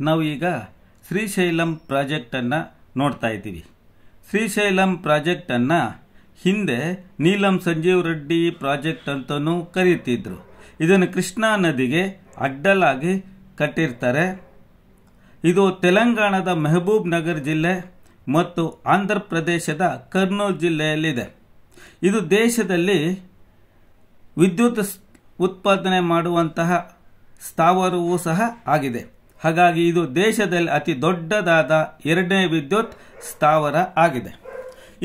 ನಾವು ಈಗ ಶ್ರೀಶೈಲಂ ಪ್ರಾಜೆಕ್ಟನ್ನು ನೋಡ್ತಾ ಇದ್ದೀವಿ. ಶ್ರೀಶೈಲಂ ಪ್ರಾಜೆಕ್ಟನ್ನು ಹಿಂದೆ ನೀಲಂ ಸಂಜೀವ್ ರೆಡ್ಡಿ ಪ್ರಾಜೆಕ್ಟ್ ಅಂತಲೂ ಕರೀತಿದ್ರು. ಇದನ್ನು ಕೃಷ್ಣಾ ನದಿಗೆ ಅಡ್ಡಲಾಗಿ ಕಟ್ಟಿರ್ತಾರೆ. ಇದು ತೆಲಂಗಾಣದ ಮೆಹಬೂಬ್ ನಗರ್ ಜಿಲ್ಲೆ ಮತ್ತು ಆಂಧ್ರ ಪ್ರದೇಶದ ಕರ್ನೂಲ್ ಜಿಲ್ಲೆಯಲ್ಲಿದೆ. ಇದು ದೇಶದಲ್ಲಿ ವಿದ್ಯುತ್ ಉತ್ಪಾದನೆ ಮಾಡುವಂತಹ ಸ್ಥಾವರವೂ ಸಹ ಆಗಿದೆ. ಹಾಗಾಗಿ ಇದು ದೇಶದಲ್ಲಿ ಅತಿ ದೊಡ್ಡದಾದ ಎರಡನೇ ವಿದ್ಯುತ್ ಸ್ಥಾವರ ಆಗಿದೆ.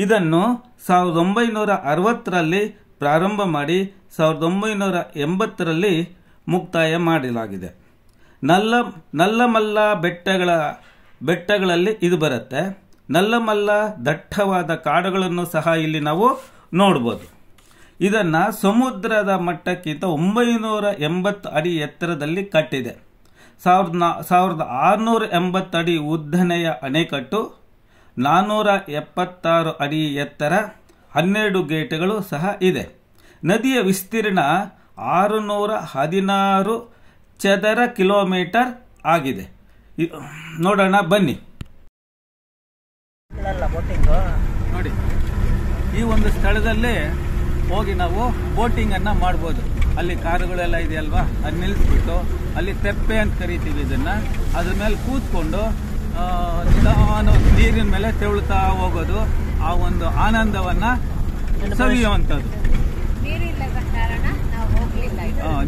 ಇದನ್ನು 1960ರಲ್ಲಿ ಪ್ರಾರಂಭ ಮಾಡಿ 1980ರಲ್ಲಿ ಮುಕ್ತಾಯ ಮಾಡಲಾಗಿದೆ. ನಲ್ಲಮಲ್ಲ ಬೆಟ್ಟಗಳಲ್ಲಿ ಇದು ಬರುತ್ತೆ. ನಲ್ಲಮಲ್ಲ ದಟ್ಟವಾದ ಕಾಡುಗಳನ್ನು ಸಹ ಇಲ್ಲಿ ನಾವು ನೋಡಬಹುದು. ಇದನ್ನು ಸಮುದ್ರದ ಮಟ್ಟಕ್ಕಿಂತ 980 ಅಡಿ ಎತ್ತರದಲ್ಲಿ ಕಟ್ಟಿದೆ. 1680 ಅಡಿ ಉದ್ದನೆಯ ಅಣೆಕಟ್ಟು, 476 ಅಡಿ ಎತ್ತರ, 12 ಗೇಟ್ಗಳು ಸಹ ಇದೆ. ನದಿಯ ವಿಸ್ತೀರ್ಣ 616 ಚದರ ಕಿಲೋಮೀಟರ್ ಆಗಿದೆ. ನೋಡೋಣ ಬನ್ನಿ. ನೋಡಿ, ಈ ಒಂದು ಸ್ಥಳದಲ್ಲಿ ಹೋಗಿ ನಾವು ಬೋಟಿಂಗ್ ಅನ್ನ ಮಾಡಬಹುದು. ಅಲ್ಲಿ ಕಾರುಗಳೆಲ್ಲ ಇದೆಯಲ್ವಾ, ಅದು ನಿಲ್ಲಿಸ್ಬಿಟ್ಟು ಅಲ್ಲಿ ತೆಪ್ಪೆ ಅಂತ ಕರಿತೀವಿ ಇದನ್ನ, ಅದ್ರ ಮೇಲೆ ಕೂತ್ಕೊಂಡು ನಿಧಾನ ನೀರಿನ ಮೇಲೆ ತೆವಳುತ್ತಾ ಹೋಗೋದು, ಆ ಒಂದು ಆನಂದವನ್ನ ಸವಿಯುವಂಥದ್ದು.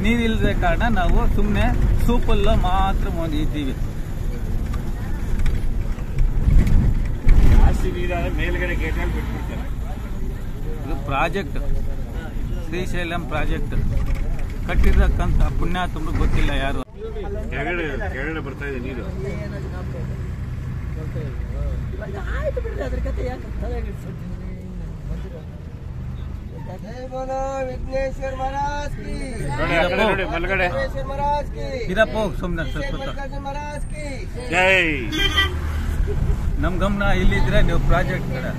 ನೀರಿಲ್ಲದ ಕಾರಣ ನಾವು ಸುಮ್ಮನೆ ಸೂಪಲ್ಲ ಮಾತ್ರ ಇದ್ದೀವಿ. ಮೇಲ್ಗಡೆ ಗೇಟ್ನಲ್ಲಿ ಬಿಟ್ಬಿಡ್ತಾರೆ. ಇದು ಪ್ರಾಜೆಕ್ಟ್, ಶ್ರೀಶೈಲಂ ಪ್ರಾಜೆಕ್ಟ್ ಕಟ್ಟಿರತಕ್ಕಂಥ ಪುಣ್ಯಾತ್ಮರು ಗೊತ್ತಿಲ್ಲ ಯಾರು. ಕೆಳಗಡೆ ಬರ್ತಾ ಇದೆ ನೀರು. ಸುಮ್ಮನೆ ನಮ್ ಗಮನ ಇಲ್ಲಿದ್ರೆ ನೀವು ಪ್ರಾಜೆಕ್ಟ್ ಕಡೆ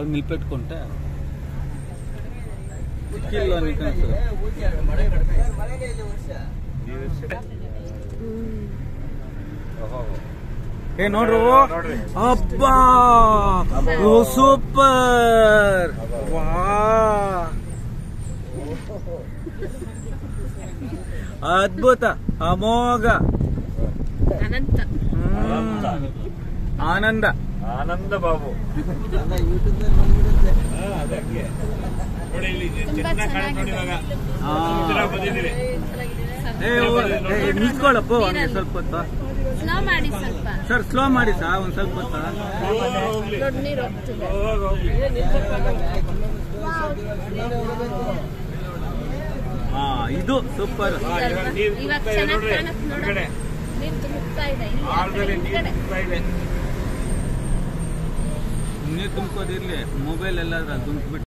నిలబెట్టుకుంటే ఏ ನೋಡ್ರು, ಅಬ್ಬಾ ಸೂಪರ್, ವಾ ಅದ್ಭುತ, ಅಮೋಘ, ಆನಂದ ಆನಂದ ಬಾಬು. ನಿಲ್ಸ್ಕೊಳ್ಳಪ್ಪ ಹಂಗೆ ಸ್ವಲ್ಪ ಹೊತ್ತು. ಸರ್ ಸ್ಲೋ ಮಾಡಿ ಸರ್, ಒಂದ್ ಸ್ವಲ್ಪ ಹೊತ್ತು. ಇದು ಸೂಪರ್. ನೀರು ತುಂಬ್ಕೋದಿರ್ಲಿ, ಮೊಬೈಲ್ ಎಲ್ಲ ದುಂಕ್ಬಿಟ್ಟು